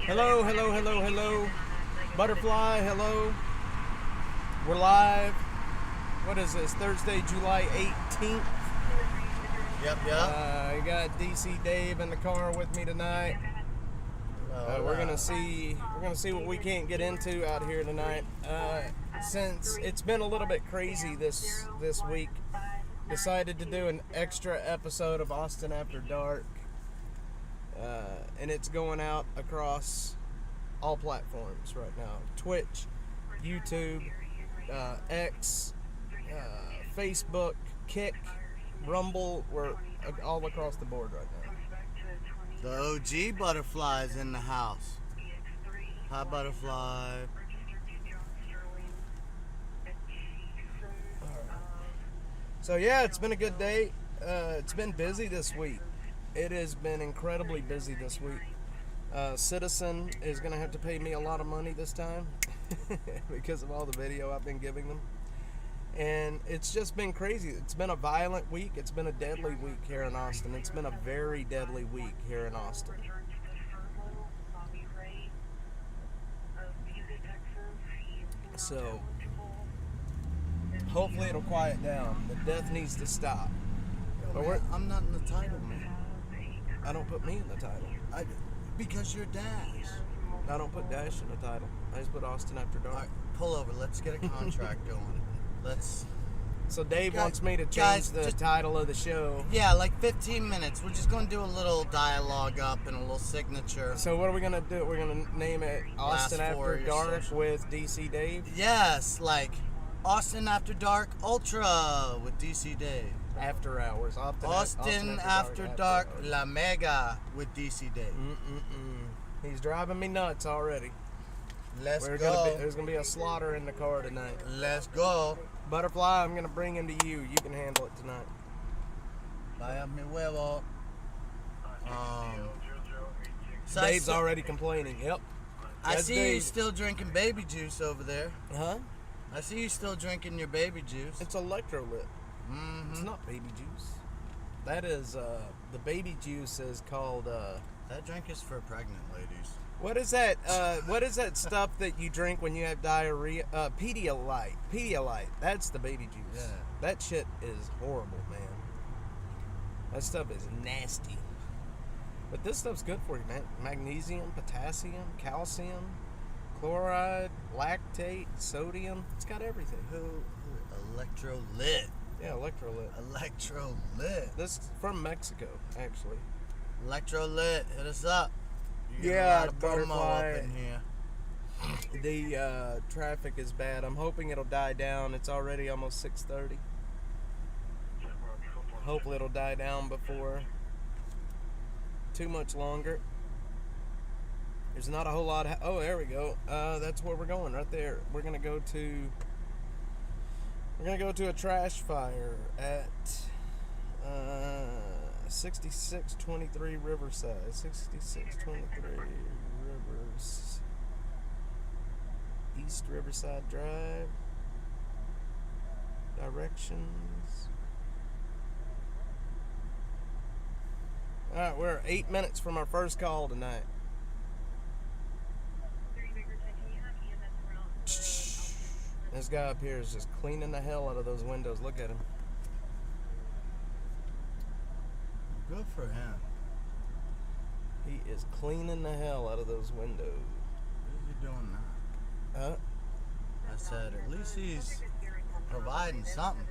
Hello, hello, hello, hello. Butterfly, hello. We're live. What is this? Thursday, July 18th. Yep. I got DC Dave in the car with me tonight. We're gonna see what we can't get into out here tonight. Since it's been a little bit crazy this week, decided to do an extra episode of Austin After Dark, and it's going out across all platforms right now: Twitch, YouTube, X, Facebook, Kick, Rumble. We're all across the board right now. The OG Butterfly's in the house. Hi, Butterfly. So yeah, it's been a good day. It's been busy this week. It has been incredibly busy this week. Citizen is going to have to pay me a lot of money this time because of all the video I've been giving them. And it's just been crazy. It's been a violent week. It's been a deadly week here in Austin. It's been a very deadly week here in Austin. So hopefully it'll quiet down. The death needs to stop. But I'm not in the title, man. I don't put me in the title. Because you're Dash. I don't put Dash in the title. I just put Austin After Dark. All right, pull over. Let's get a contract going. So Dave wants me to change the title of the show. Yeah, like 15 minutes. We're just going to do a little dialogue up and a little signature. So what are we going to do? We're going to name it Austin After Dark with DC Dave? Yes, like Austin After Dark Ultra with DC Dave. After Hours. Austin After Dark La Mega with DC Dave. He's driving me nuts already. Let's go. There's going to be a slaughter in the car tonight. Let's go. Butterfly, I'm going to bring him to you. You can handle it tonight. Vaya mi huevo. Dave's already complaining. Yep. I see you still drinking baby juice over there. Huh? I see you still drinking your baby juice. It's electrolyte. It's not baby juice. That is, the baby juice is called, that drink is for pregnant ladies. What is that? What is that stuff that you drink when you have diarrhea? Pedialyte. Pedialyte. That's the baby juice. Yeah. That shit is horrible, man. That stuff is nasty. But this stuff's good for you, man. Magnesium, potassium, calcium, chloride, lactate, sodium. It's got everything. Electrolyte. Yeah, electrolyte. Electrolyte. This is from Mexico, actually. Electrolyte. Hit us up. Yeah, Butterfly. Up in here. The traffic is bad. I'm hoping it'll die down. It's already almost 6:30. Hopefully it'll die down before too much longer. There's not a whole lot. Oh, there we go. That's where we're going right there. We're gonna go to a trash fire at 6623 Riverside. 6623 Rivers East Riverside Drive. Directions. Alright, we're 8 minutes from our first call tonight. This guy up here is just cleaning the hell out of those windows. Look at him. Good for him. He is cleaning the hell out of those windows. What is he doing now? Huh? I said, at least he's providing something.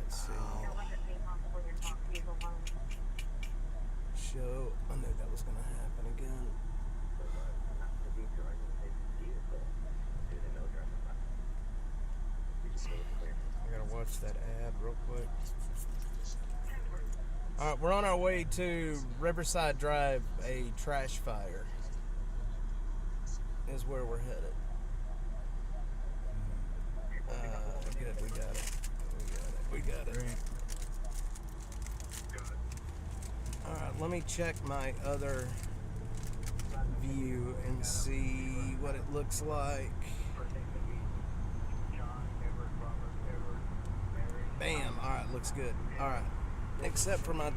Let's see. Show. I knew that was going to happen again. I gotta watch that ad real quick. Alright, we're on our way to Riverside Drive. A trash fire is where we're headed. Good, we got it. We got it. Alright, let me check my other view and see what it looks like. Bam. Alright, looks good. Alright. Except for my...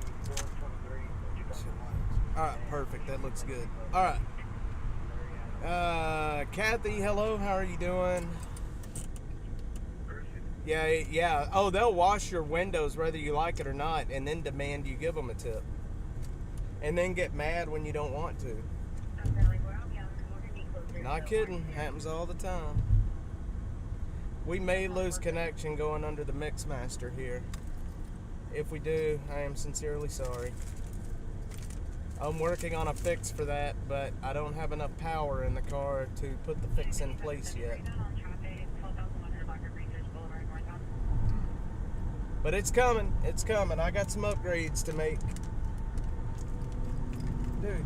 All right, perfect. That looks good. All right. Kathy, hello. How are you doing? Yeah. Oh, they'll wash your windows whether you like it or not, and then demand you give them a tip. And then get mad when you don't want to. Not kidding. Happens all the time. We may lose connection going under the Mixmaster here. If we do, I am sincerely sorry. I'm working on a fix for that, but I don't have enough power in the car to put the fix in place yet. But it's coming. It's coming. I got some upgrades to make. Dude,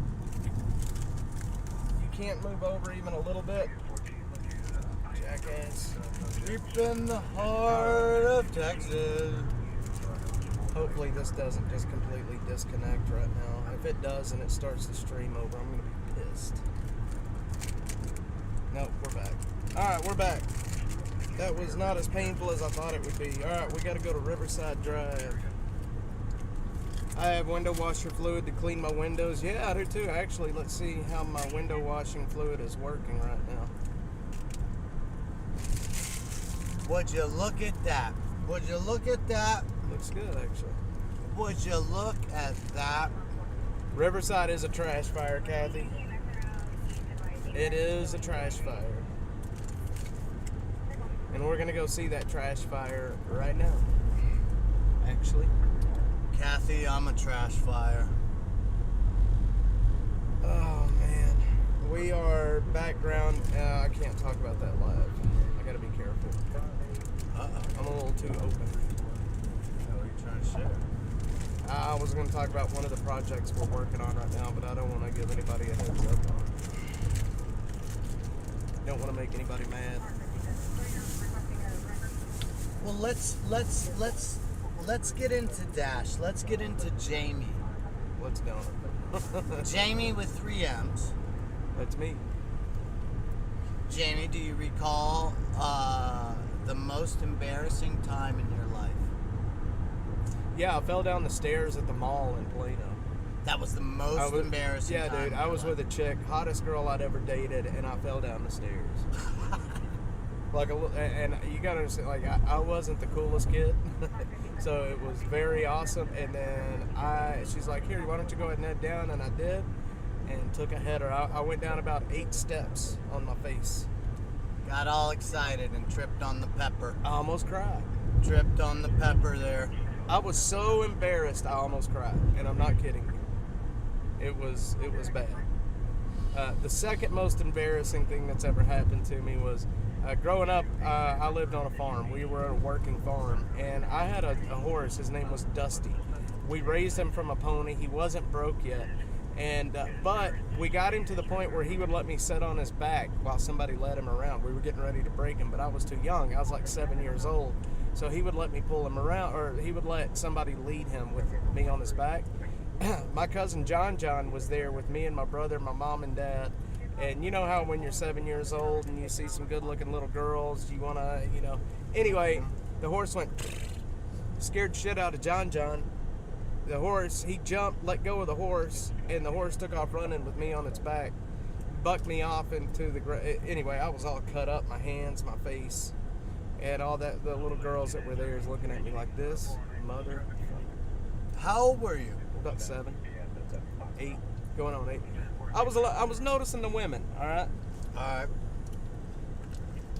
you can't move over even a little bit. Jackass. Deep in the heart of Texas. Hopefully this doesn't just completely disconnect right now. If it does and it starts to stream over, I'm going to be pissed. Nope, we're back. Alright, we're back. That was not as painful as I thought it would be. Alright, we got to go to Riverside Drive. I have window washer fluid to clean my windows. Yeah, I do too. Actually, let's see how my window washing fluid is working right now. Would you look at that? Would you look at that? Looks good, actually. Would you look at that? Riverside is a trash fire, Kathy. It is a trash fire. And we're going to go see that trash fire right now. Actually. Kathy, I'm a trash fire. Oh, man. We are background. I can't talk about that live. I got to be careful. I'm a little too open. What are you trying to share? I was going to talk about one of the projects we're working on right now, but I don't want to give anybody a heads up on it. Don't want to make anybody mad. Well, let's get into Dash. Let's get into Jamie. Let's do it. Jamie with 3 M's. That's me. Jamie, do you recall the most embarrassing time in your life? Yeah, I fell down the stairs at the mall in Plano. That was the most embarrassing time. Yeah, dude, I was with a chick, hottest girl I'd ever dated, and I fell down the stairs. And you gotta understand, like, I wasn't the coolest kid, so it was very awesome. And then she's like, here, why don't you go ahead and head down? And I did, and took a header. I went down about 8 steps on my face. Got all excited and tripped on the pepper. I almost cried. Tripped on the pepper there. I was so embarrassed, I almost cried, and I'm not kidding you. It was bad. The second most embarrassing thing that's ever happened to me was growing up. I lived on a farm. We were at a working farm, and I had a horse. His name was Dusty. We raised him from a pony. He wasn't broke yet, and but we got him to the point where he would let me sit on his back while somebody led him around. We were getting ready to break him, but I was too young. I was like 7 years old. So he would let me pull him around, or he would let somebody lead him with me on his back. My cousin John was there with me and my brother, my mom and dad. And you know how when you're 7 years old and you see some good looking little girls, you want to, Anyway, the horse went, scared shit out of John. The horse, he jumped, let go of the horse, and the horse took off running with me on its back. Bucked me off into the ground. Anyway, I was all cut up, my hands, my face. And all that, the little girls that were there is looking at me like this, mother. How old were you? About 7, 8, going on 8. I was noticing the women. All right.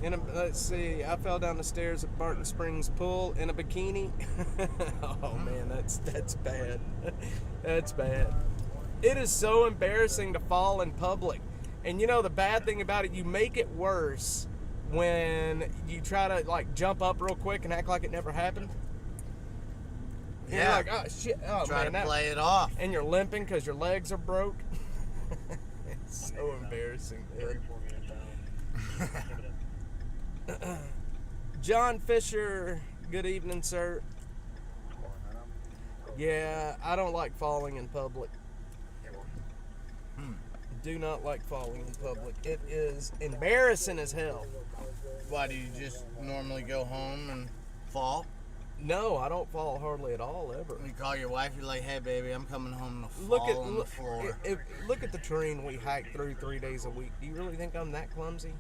And let's see. I fell down the stairs at Barton Springs Pool in a bikini. Oh man, that's bad. That's bad. It is so embarrassing to fall in public. And the bad thing about it, you make it worse when you try to like jump up real quick and act like it never happened. And Yeah. you're like, oh shit, oh Try man, to play it off. and you're limping because your legs are broke. It's so embarrassing, dude. John Fisher, good evening, sir. Yeah, I don't like falling in public. Do not like falling in public. It is embarrassing as hell. Why, do you just normally go home and fall? No, I don't fall hardly at all ever. You call your wife, you're like, hey, baby, I'm coming home to Look fall on the floor. Look at the terrain we hike through 3 days a week. Do you really think I'm that clumsy?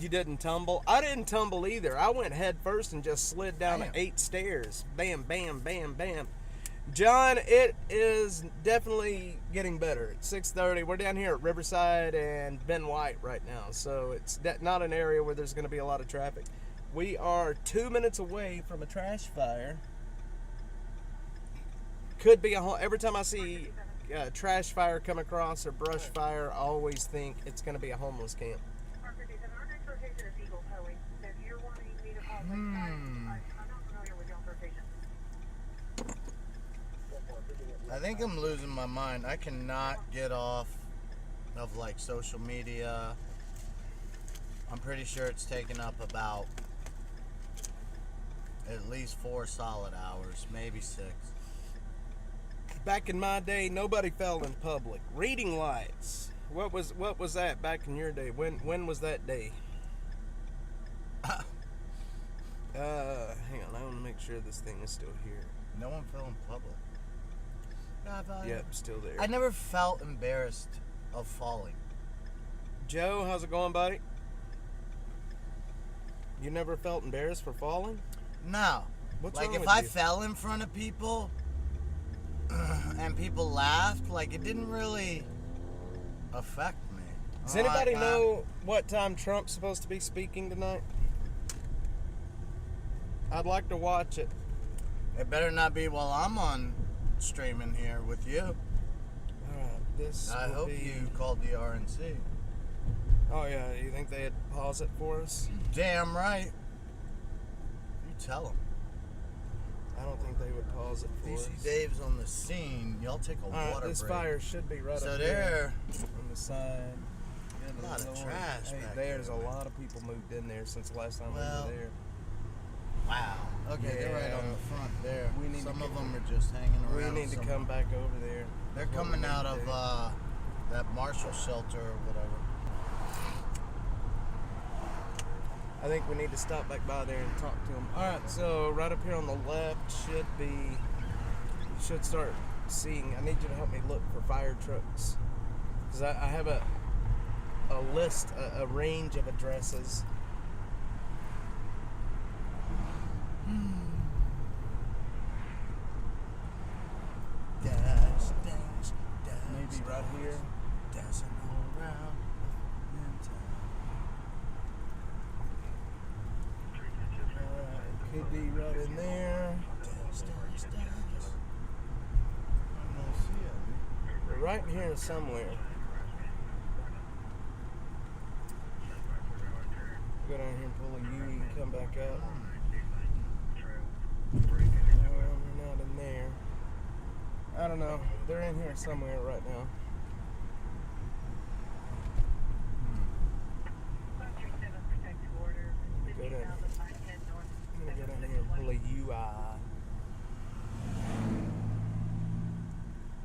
You didn't tumble? I didn't tumble either. I went head first and just slid down 8 stairs. Bam, bam, bam, bam. John, it is definitely getting better. It's 6:30. We're down here at Riverside and Ben White right now, so it's not an area where there's going to be a lot of traffic. We are 2 minutes away from a trash fire. Could be every time I see a trash fire come across or brush fire, I always think it's going to be a homeless camp. I think I'm losing my mind. I cannot get off of like social media. I'm pretty sure it's taken up about at least 4 solid hours, maybe 6. Back in my day, nobody fell in public. Reading lights. What was that back in your day? When was that day? Hang on, I want to make sure this thing is still here. No one fell in public. Yep, still there. I never felt embarrassed of falling. Joe, how's it going, buddy? You never felt embarrassed for falling? No. What's like wrong if with I you? fell in front of people and people laughed, like it didn't really affect me. Does anybody know what time Trump's supposed to be speaking tonight? I'd like to watch it. It better not be while I'm on streaming here with you. Alright, I hope you called the RNC. Oh yeah, you think they'd pause it for us? Damn right. You tell them. I don't think they would pause it for us. DC Dave's on the scene. Y'all take a water this break. fire should be right So up there, on the side. a lot of trash Hey, back there's there. a lot of people moved in there since the last time we Well, were there. Wow. Okay, they're right on the front there. We need Some to of them are just hanging We around. need to come back over there. They're That's what coming we need out to of do. that Marshall shelter or whatever. I think we need to stop back by there and talk to them. All right, so right up here on the left you should start seeing. I need you to help me look for fire trucks because I have a list, a range of addresses. Dash, Maybe right here. Dashing all around in town. Could be right in there. Dash, dash, dash. I don't see it. They're right here somewhere. Go down here and pull a U and come back up. No, they're not in there. I don't know. They're in here somewhere right now. I'm gonna go down here and pull a UI.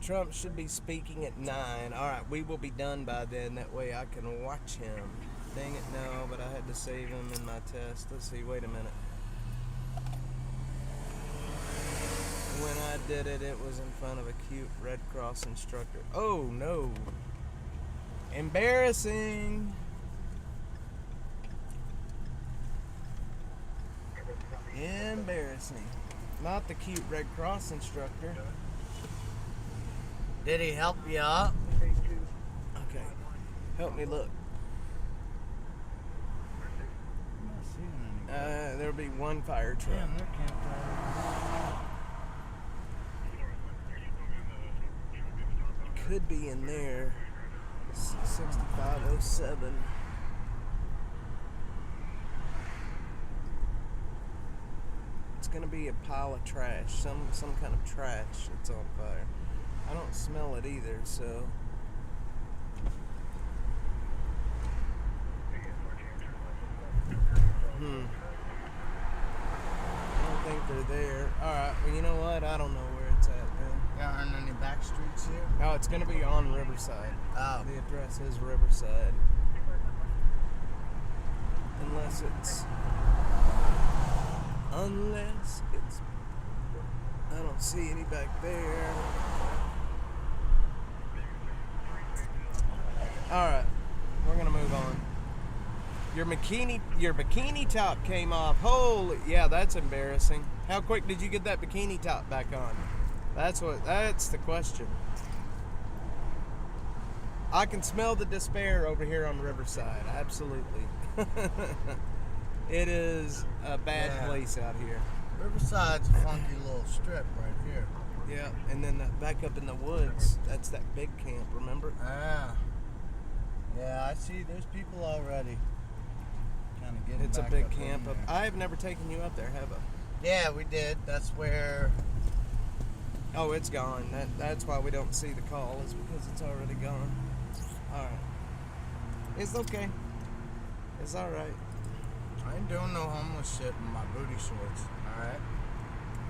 Trump should be speaking at 9. Alright, we will be done by then. That way I can watch him. Dang it, no, but I had to save him in my test. Let's see, wait a minute. When I did it, it was in front of a cute Red Cross instructor. Oh, no. Embarrassing. Embarrassing. Not the cute Red Cross instructor. Did he help you up? Okay. Help me look. I'm not seeing anybody. There'll be one fire truck. Damn, they're campfire. Could be in there. 6507. It's gonna be a pile of trash, some kind of trash that's on fire. I don't smell it either, so. I don't think they're there. Alright, well, you know what? I don't know where it's at, man. There aren't any back streets here? Oh, it's gonna be on Riverside. Oh. The address is Riverside. Unless it's... I don't see any back there. Alright. We're gonna move on. Your bikini top came off. Holy... Yeah, that's embarrassing. How quick did you get that bikini top back on? That's the question. I can smell the despair over here on Riverside. Absolutely. It is a bad place out here. Riverside's a funky little strip right here. Yeah, and then back up in the woods, that's that big camp, remember? Yeah, I see there's people already kind of getting It's a back big up camp. in there. I have never taken you up there, have I? Yeah, we did. That's where... Oh, it's gone. That's why we don't see the call, is because it's already gone. Alright. It's okay. It's alright. I ain't doing no homeless shit in my booty shorts, alright?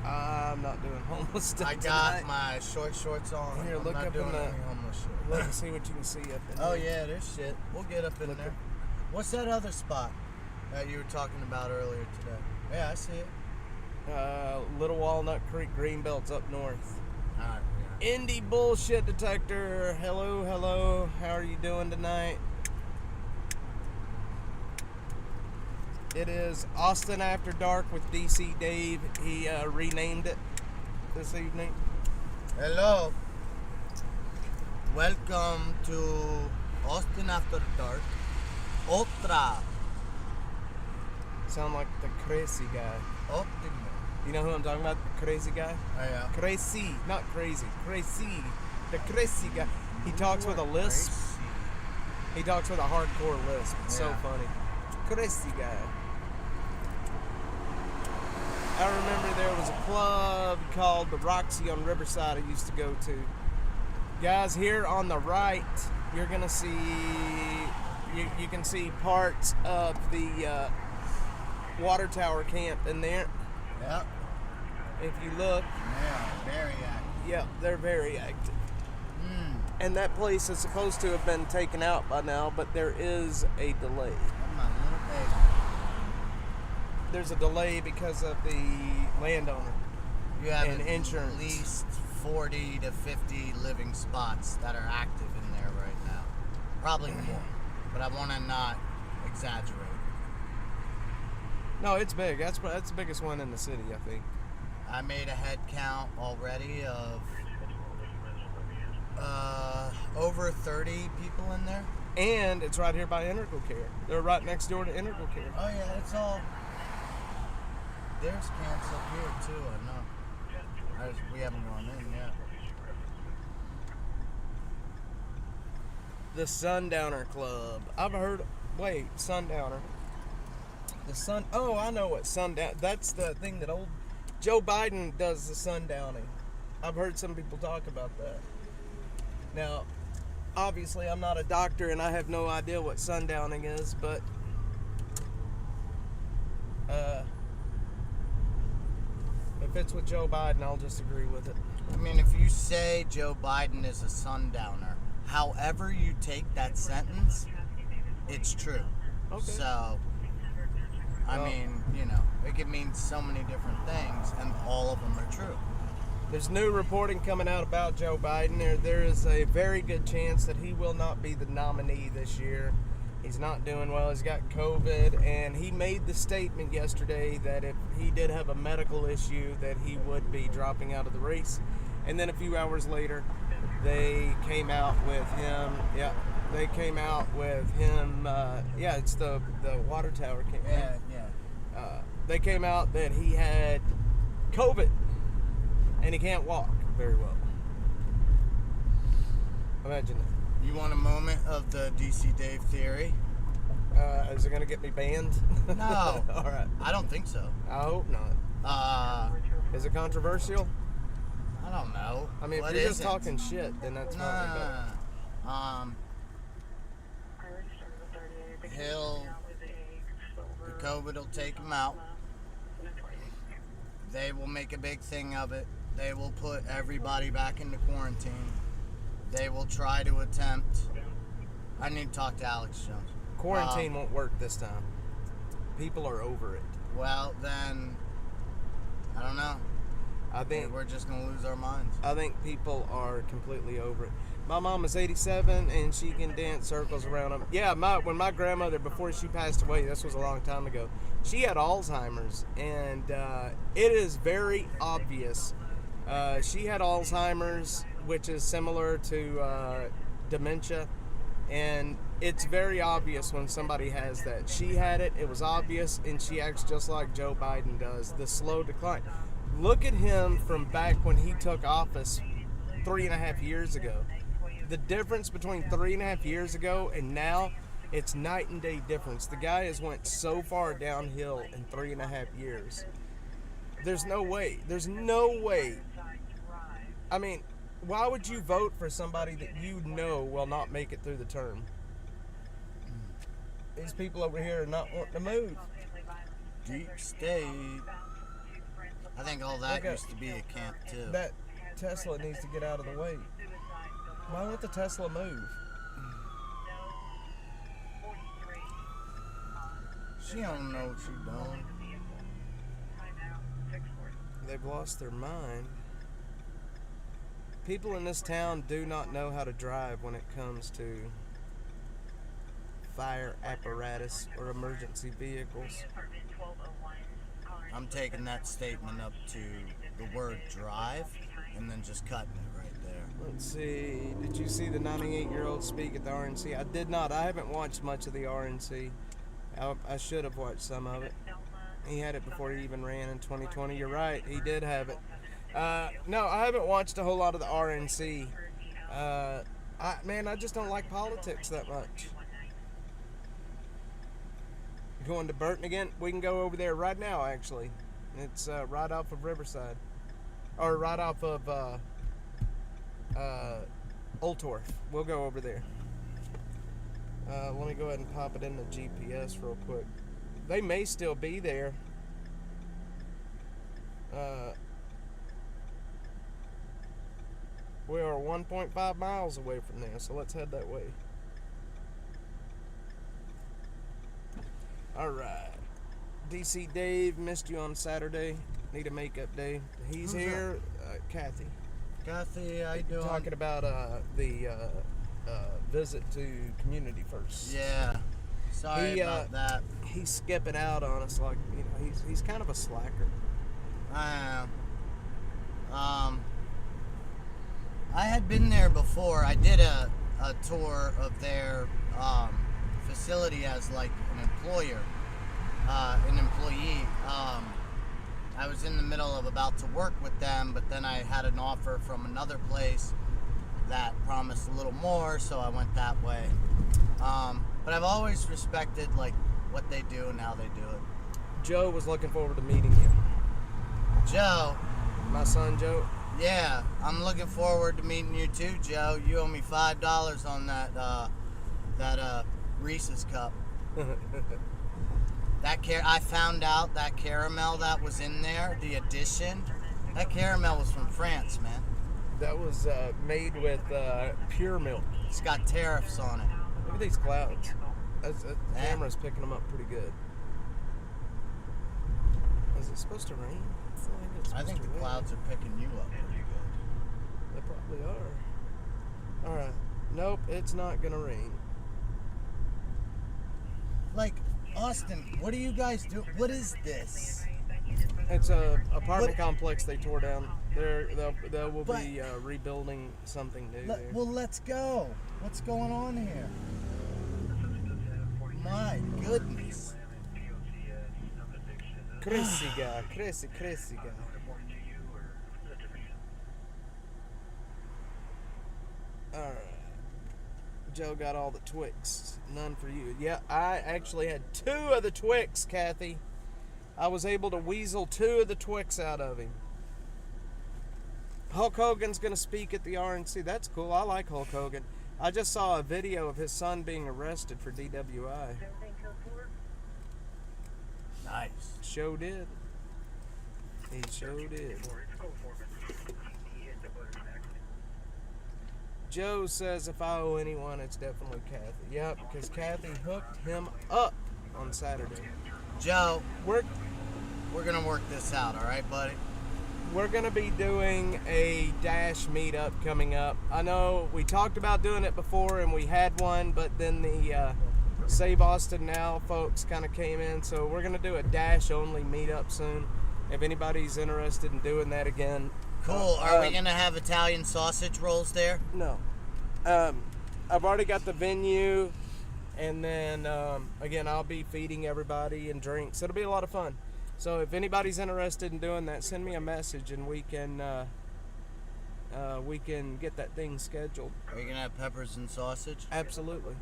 I'm not doing homeless stuff I got tonight. my shorts on. Here, I'm look not up doing in the... any homeless shit. Look and see what you can see up in Oh, there. yeah, there's shit. We'll get up in there. What's that other spot that you were talking about earlier today? Yeah, I see it. Little Walnut Creek Greenbelt's up north. Alright, yeah. Indie bullshit detector. Hello. How are you doing tonight? It is Austin After Dark with DC Dave. He renamed it this evening. Hello. Welcome to Austin After Dark. Otra. Sound like the crazy guy. Optimo. You know who I'm talking about? The crazy guy? Oh, yeah. Crazy, not crazy. Crazy. The crazy guy. He talks with a lisp. Crazy. He talks with a hardcore lisp. It's so Yeah. funny. Crazy guy. I remember there was a club called the Roxy on Riverside I used to go to. Guys, here on the right, you're going to see... You can see parts of the water tower camp in there. Yep. If you look, Yeah, very active. yeah, they're very active. Hmm. And that place is supposed to have been taken out by now, but there is a delay. That's my little baby. There's a delay because of the landowner. You have And at insurance. least 40 to 50 living spots that are active in there right now. Probably more, but I want to not exaggerate. No, it's big. That's the biggest one in the city, I think. I made a head count already of over 30 people in there. And it's right here by Integral Care. They're right next door to Integral Care. Oh yeah, it's all. There's camps up here too. I know. We haven't gone in yet. The Sundowner Club. I've heard. Wait, Sundowner. Oh, I know what sundown. That's the thing that old Joe Biden does, the sundowning. I've heard some people talk about that. Now, obviously, I'm not a doctor and I have no idea what sundowning is, but if it's with Joe Biden, I'll just agree with it. I mean, if you say Joe Biden is a sundowner, however you take that sentence, it's true. Okay. So, I mean, you know, it could mean so many different things, and all of them are true. There's new reporting coming out about Joe Biden. There is a very good chance that he will not be the nominee this year. He's not doing well. He's got COVID, and he made the statement yesterday that if he did have a medical issue, that he would be dropping out of the race. And then a few hours later, they came out with him. Yeah, they came out with him. Yeah, it's the water tower camp. Yeah. They came out that he had COVID, and he can't walk very well. Imagine that. You want a moment of the DC Dave theory? Is it going to get me banned? No. All right. I don't think so. I hope not. Is it controversial? I don't know. I mean, What if you're just isn't? talking shit, then that's fine. The COVID will take him out. They will make a big thing of it. They will put everybody back into quarantine. They will try to attempt. I need to talk to Alex Jones. Quarantine won't work this time. People are over it. Well, then, I don't know. I think we're just gonna lose our minds. I think people are completely over it. My mom is 87 and she can dance circles around them. Yeah, when my grandmother, before she passed away, this was a long time ago, she had Alzheimer's, and it is very obvious. She had Alzheimer's, which is similar to dementia, and it's very obvious when somebody has that. She had it, it was obvious, and she acts just like Joe Biden does, the slow decline. Look at him from back when he took office 3.5 years ago. The difference between 3.5 years ago and now, it's night and day difference. The guy has went so far downhill in 3.5 years. There's no way. There's no way. I mean, why would you vote for somebody that you know will not make it through the term? These people over here are not wanting to move. Deep state. I think all that used to be a camp too. That Tesla needs to get out of the way. Why won't the Tesla move? She don't know what she's doing. They've lost their mind. People in this town do not know how to drive when it comes to fire apparatus or emergency vehicles. I'm taking that statement up to the word drive and then just cutting it right there. Let's see. Did you see the 98-year-old speak at the RNC? I did not. I haven't watched much of the RNC. I should have watched some of it. He had it before he even ran in 2020. You're right. He did have it. No, I haven't watched a whole lot of the RNC. I just don't like politics that much. Going to Burton again? We can go over there right now, actually. It's right off of Riverside. Or right off of Old Torf. We'll go over there. Let me go ahead and pop it in the GPS real quick. They may still be there. We are 1.5 miles away from there, so let's head that way. Alright. DC Dave, missed you on Saturday. Need a makeup day. He's Who's here. Kathy. Kathy, how you doing? Talking about the visit to Community First. Yeah. Sorry about that. He's skipping out on us like, he's kind of a slacker. I am. I had been there before. I did a tour of their facility as like an employee. I was in the middle of about to work with them, but then I had an offer from another place that promised a little more, so I went that way. But I've always respected like what they do and how they do it. Joe was looking forward to meeting you. Joe, my son Joe. Yeah, I'm looking forward to meeting you too, Joe. You owe me $5 on that Reese's cup. I found out that caramel that was in there, the addition, that caramel was from France, man. That was made with pure milk. It's got tariffs on it. Look at these clouds. The camera's picking them up pretty good. Is it supposed to rain? I think the clouds are picking you up pretty good. They probably are. Alright. Nope, it's not gonna rain. Like, Austin, what do you guys do? What is this? It's a apartment complex they tore down. They will be rebuilding something new there. Well, let's go. What's going on here? My goodness. Crazy guy. Alright. Joe got all the Twix. None for you. Yeah, I actually had 2 of the Twix, Kathy. I was able to weasel 2 of the Twix out of him. Hulk Hogan's going to speak at the RNC. That's cool. I like Hulk Hogan. I just saw a video of his son being arrested for DWI. Nice. Show did. He sure did. Joe says if I owe anyone, it's definitely Kathy. Yep, because Kathy hooked him up on Saturday. Joe, we're gonna work this out, all right, buddy? we're gonna be doing a Dash meetup coming up. I know we talked about doing it before and we had one, but then the Save Austin Now folks kind of came in, so we're gonna do a Dash only meetup soon. If anybody's interested in doing that again. Cool. Are we gonna have Italian sausage rolls there? No. I've already got the venue, and then again I'll be feeding everybody and drinks. It'll be a lot of fun. So if anybody's interested in doing that, send me a message and we can get that thing scheduled. Are you gonna have peppers and sausage? Absolutely,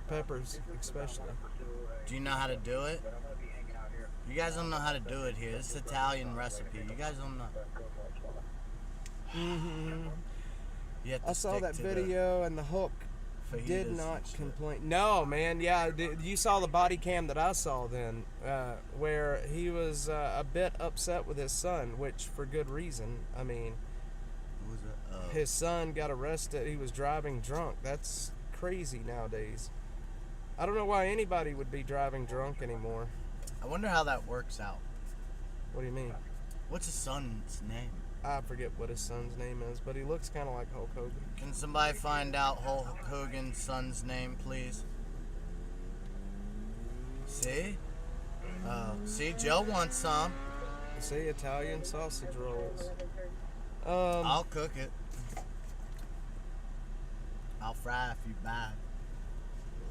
peppers especially. Do you know how to do it? You guys don't know how to do it here. It's an Italian recipe. You guys don't know. Mm-hmm. You have to I saw stick that to video and the hook fajitas did and not shit. complain. No, man. Yeah, you saw the body cam that I saw then, where he was a bit upset with his son, which for good reason. I mean, What was it? his son got arrested. He was driving drunk. That's crazy nowadays. I don't know why anybody would be driving drunk anymore. I wonder how that works out. What do you mean? What's his son's name? I forget what his son's name is, but he looks kind of like Hulk Hogan. Can somebody find out Hulk Hogan's son's name, please? See? See, Joe wants some. You see, Italian sausage rolls. I'll cook it. I'll fry if you buy.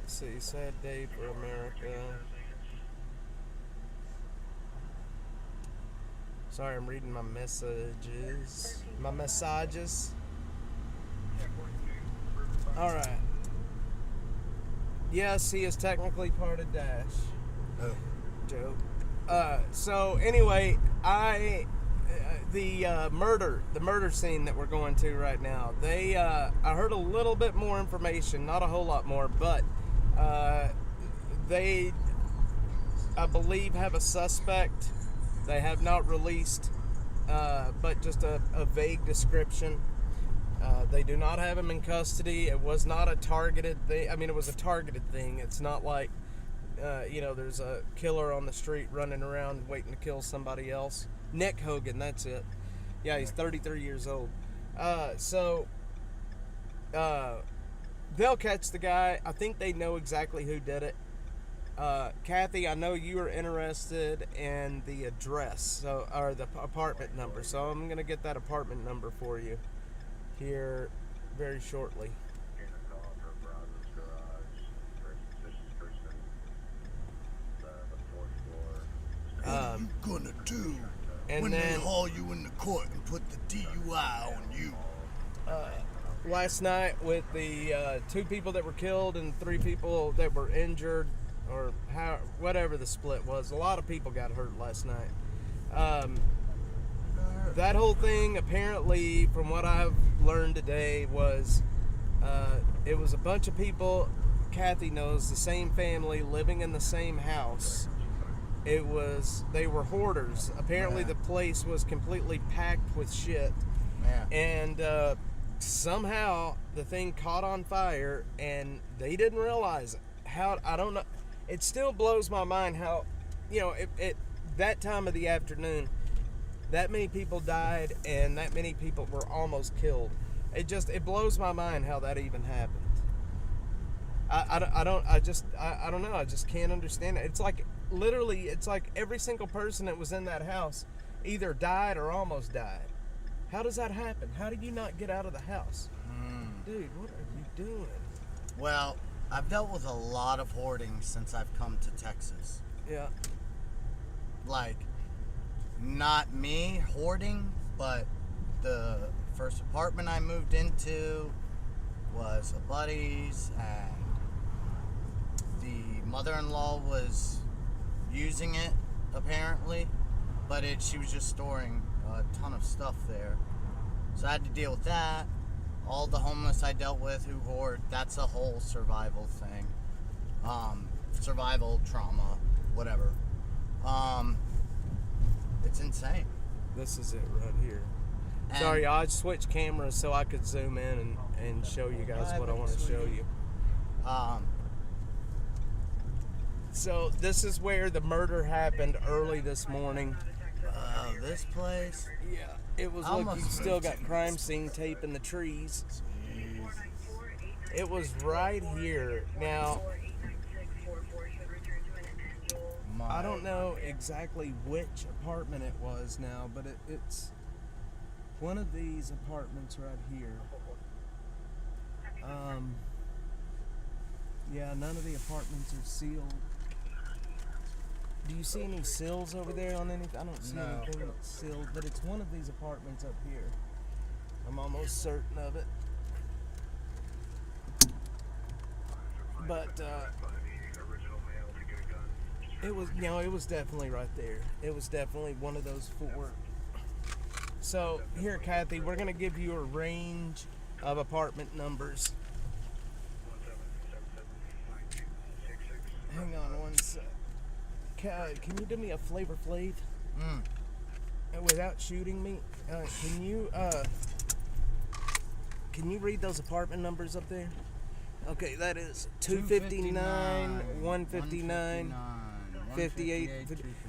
Let's see, sad day for America. Sorry, I'm reading my messages. All right. Yes, he is technically part of Dash. Oh. Joke. So anyway, the murder scene that we're going to right now. I heard a little bit more information, not a whole lot more, but they, I believe, have a suspect. They have not released, but just a vague description. They do not have him in custody. It was not a targeted thing. I mean, it was a targeted thing. It's not like, there's a killer on the street running around waiting to kill somebody else. Nick Hogan, that's it. Yeah, he's 33 years old. They'll catch the guy. I think they know exactly who did it. Kathy, I know you are interested in the address, or the apartment number. So I'm going to get that apartment number for you here very shortly. What are you gonna do when they haul you in the court and put the DUI on you? Last night with the 2 people that were killed and 3 people that were injured, or whatever the split was, a lot of people got hurt last night. That whole thing, apparently, from what I've learned today, was it was a bunch of people, Kathy knows, the same family living in the same house. They were hoarders. Apparently the place was completely packed with shit. And somehow the thing caught on fire and they didn't realize it. I don't know. It still blows my mind how, that time of the afternoon, that many people died and that many people were almost killed. It blows my mind how that even happened. I don't know. I just can't understand it. It's like, literally, it's like every single person that was in that house either died or almost died. How does that happen? How do you not get out of the house? Dude, what are you doing? Well, I've dealt with a lot of hoarding since I've come to Texas. Yeah. Like, not me hoarding, but the first apartment I moved into was a buddy's, and the mother-in-law was using it, apparently, but she was just storing a ton of stuff there. So I had to deal with that. All the homeless I dealt with who hoard, that's a whole survival thing. Survival, trauma, whatever. It's insane. This is it right here. Sorry, I switched cameras so I could zoom in and show you guys what I want to show you. So this is where the murder happened early this morning. Oh, this place? Yeah, it was. Look, you still got crime scene tape in the trees. Jesus. It was right here. Now, I don't know exactly which apartment it was now, but it's one of these apartments right here. Yeah, none of the apartments are sealed. Do you see any seals over there on anything? I don't see anything that's sealed, but it's one of these apartments up here. I'm almost certain of it. But it was, it was definitely right there. It was definitely one of those four. So here, Kathy, we're gonna give you a range of apartment numbers. Hang on one sec. Can you do me a Flavor Flav? Without shooting me? Can you read those apartment numbers up there? Okay, that is 259, 159, 58.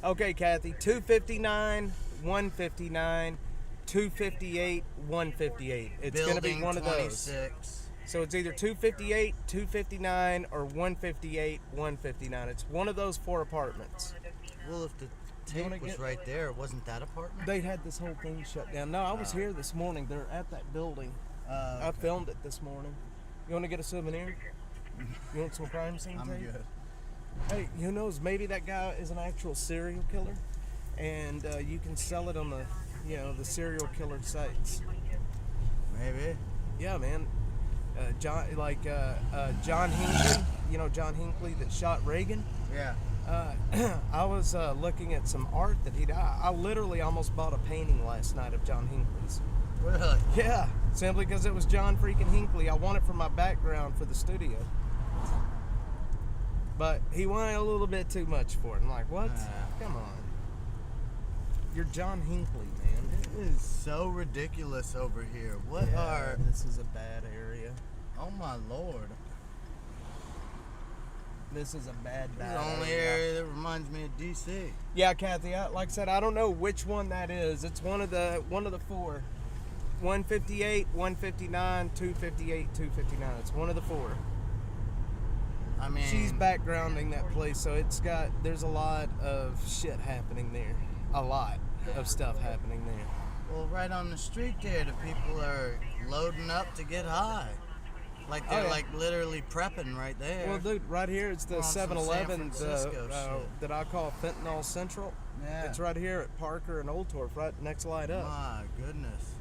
Okay, Kathy, 259, 159, 258, 158. It's going to be one of those. 26. So it's either 258, 259, or 158, 159. It's one of those four apartments. Well, if the tape was right there, it wasn't that apartment? They had this whole thing shut down. No, I was here this morning. They're at that building. Okay. I filmed it this morning. You want to get a souvenir? You want some crime scene tape? I'm good. Hey, who knows? Maybe that guy is an actual serial killer, and you can sell it on the, the serial killer sites. Maybe. Yeah, man. John Hinckley, John Hinckley that shot Reagan. Yeah. I was looking at some art that I literally almost bought a painting last night of John Hinckley's. Really? Yeah, simply because it was John freaking Hinckley. I want it for my background for the studio. But he wanted a little bit too much for it. I'm like, what? Come on. You're John Hinckley, man. It is so ridiculous over here. This is a bad area. Oh my Lord. This is a bad This is the only area that reminds me of DC. Yeah, Kathy, like I said, I don't know which one that is. It's one of the four. 158, 159, 258, 259. It's one of the four. I mean, she's backgrounding that place, so there's a lot of shit happening there. A lot of stuff happening there. Well, right on the street there, the people are loading up to get high. Like they're like literally prepping right there. Well, dude, right here it's the 7-Eleven that I call Fentanyl Central. Yeah. It's right here at Parker and Old Torf, right next light up. My goodness.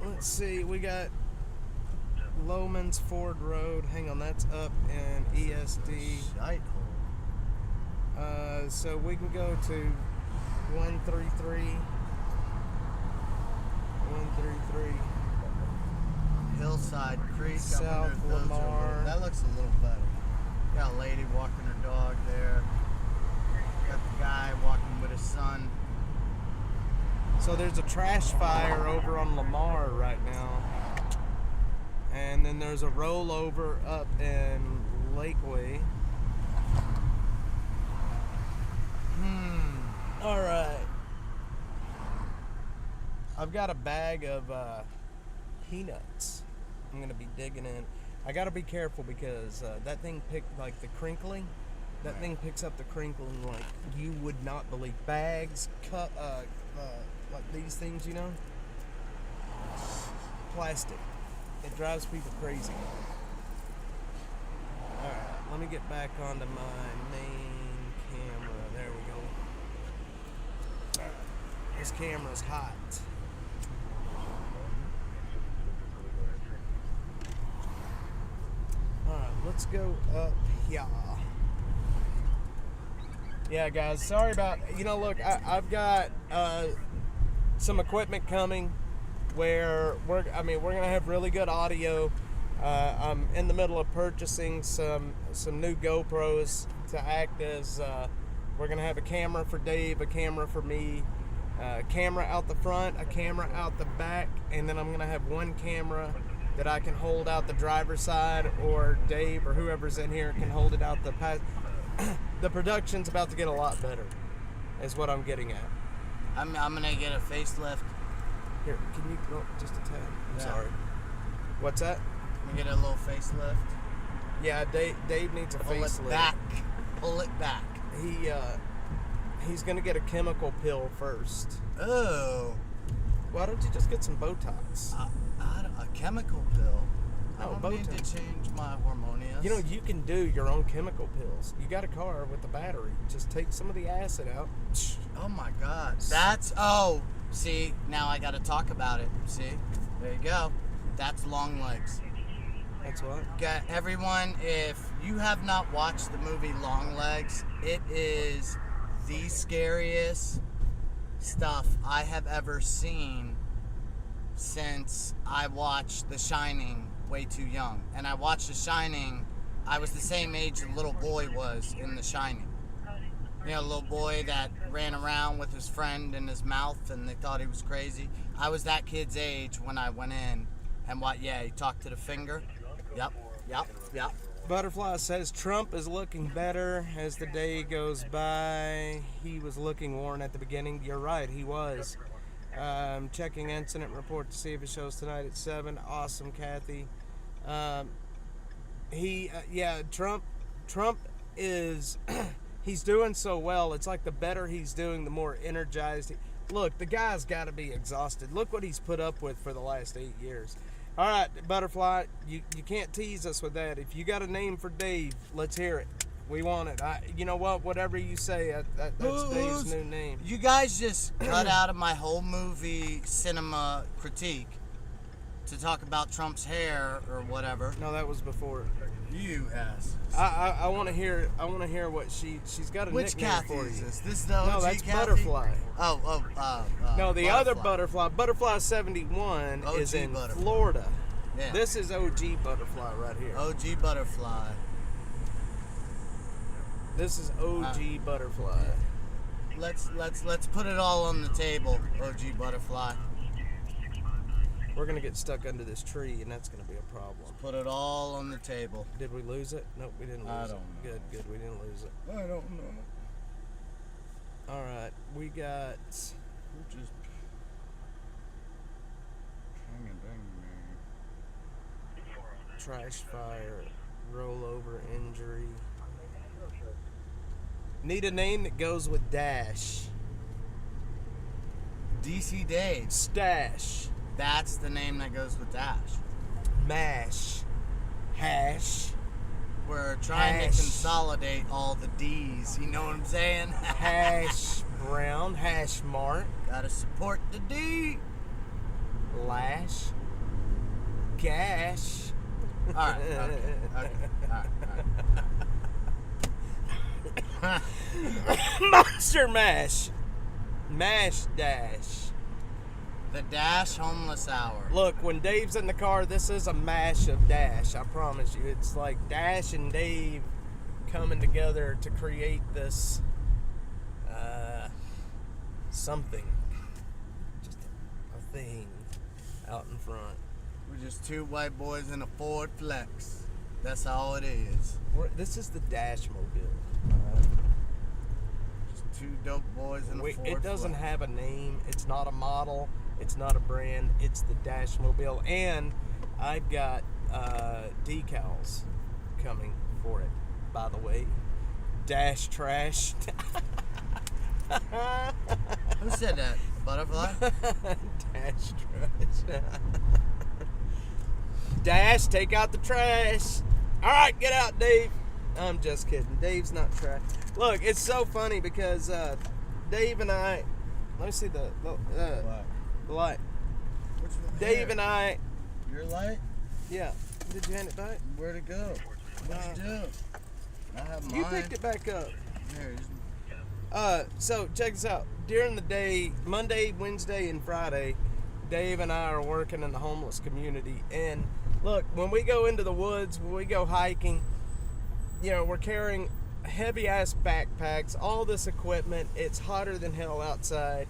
Let's see, we got Lowman's Ford Road. Hang on, that's up in ESD. Shite hole. So we can go to 133. 133. Hillside Creek. South Lamar. That looks a little better. Got a lady walking her dog there. Got the guy walking with his son. So there's a trash fire over on Lamar right now. And then there's a rollover up in Lakeway. All right. I've got a bag of peanuts. I'm going to be digging in. I got to be careful because that thing picked, like the crinkling, that thing picks up the crinkling like you would not believe. Bags, like these things, plastic. It drives people crazy. All right, let me get back onto my main camera. There we go. All right, this camera's hot. Alright, let's go up here. Yeah, guys, sorry about, look, I've got some equipment coming where we're going to have really good audio. I'm in the middle of purchasing some new GoPros to act as, we're going to have a camera for Dave, a camera for me, a camera out the front, a camera out the back, and then I'm going to have one camera that I can hold out the driver's side, or Dave or whoever's in here can hold it out the pass. The production's about to get a lot better, is what I'm getting at. I'm gonna get a facelift. Here, can you go just a tad? I'm Yeah. sorry. What's that? I'm gonna get a little facelift. Yeah, Dave needs a Pull facelift. it back. Pull it back. He's gonna get a chemical pill first. Oh. Why don't you just get some Botox? A chemical pill. I No, don't need to Botox. change my hormonias. You know, you can do your own chemical pills. You got a car with a battery. Just take some of the acid out. Oh my God. See, now I gotta talk about it. See? There you go. That's long legs. That's what? Everyone, if you have not watched the movie Long Legs, it is the scariest stuff I have ever seen since I watched The Shining way too young. And I watched The Shining, I was the same age the little boy was in The Shining. You know, a little boy that ran around with his friend in his mouth and they thought he was crazy. I was that kid's age when I went in and he talked to the finger. Yep. Butterfly says Trump is looking better as the day goes by. He was looking worn at the beginning. You're right, he was. Checking incident report to see if it shows tonight at 7. Awesome, Kathy. Trump is, he's doing so well. It's like the better he's doing, the more energized. Look, the guy's got to be exhausted. Look what he's put up with for the last 8 years. All right, Butterfly, you can't tease us with that. If you got a name for Dave, let's hear it. We want it. You know what? Whatever you say, that's Dave's new name. You guys just cut out of my whole movie cinema critique to talk about Trump's hair or whatever. No, that was before. You ass. I want to hear. I want to hear what she's got a Which nickname Kathy for is you. this? This is the OG No, that's Kathy? Butterfly. No, No, the other Butterfly. Butterfly 71 OG is in Butterfly. Florida. Yeah. This is OG Butterfly right here. OG Butterfly. This is OG Butterfly. Let's put it all on the table, OG Butterfly. We're gonna get stuck under this tree, and that's gonna be a problem. Put it all on the table. Did we lose it? Nope, we didn't lose I it. don't know. Good, we didn't lose it. I don't know. All right, we got. We're just Trash fire, rollover injury. Need a name that goes with dash. DC Dave. Stash. That's the name that goes with Dash. Mash. Hash. We're trying to consolidate all the D's. You know what I'm saying? Hash brown. Hash mark. Gotta support the D. Lash. Gash. All right. Okay. All right. Monster mash. Mash dash. The Dash Homeless Hour. Look, when Dave's in the car, this is a mash of Dash. I promise you. It's like Dash and Dave coming together to create this something. Just a thing out in front. We're just two white boys in a Ford Flex. That's all it is. This is the Dash Mobile. Just two dope boys in a Ford Flex. It doesn't have a name. It's not a model. It's not a brand. It's the Dash Mobile. And I've got decals coming for it, by the way. Dash Trash. Who said that? Butterfly? Dash Trash. Dash, take out the trash. All right, get out, Dave. I'm just kidding. Dave's not trash. Look, it's so funny because Dave and I. Let me see the light. Which one? Dave Here. and I. Your light? Yeah. Did you hand it back? Where'd it go? What'd you do? I have mine. You picked it back up. Here, So check this out. During the day, Monday, Wednesday, and Friday, Dave and I are working in the homeless community. And look, when we go into the woods, when we go hiking, you know, we're carrying heavy ass backpacks, all this equipment. It's hotter than hell outside.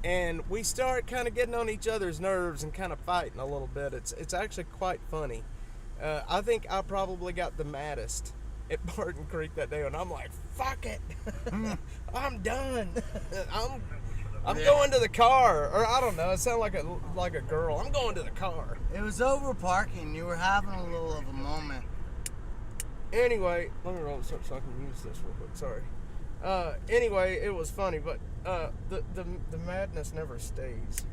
and we start kind of getting on each other's nerves and kind of fighting a little bit. It's actually quite funny. I think I probably got the maddest at Barton Creek that day, and I'm like, fuck it. I'm done. I'm going to the car, or I don't know. It sounded like a girl. I'm going to the car. It was over parking. You were having a little of a moment. Anyway, let me roll this up so I can use this real quick. Sorry. Anyway, it was funny, but the madness never stays.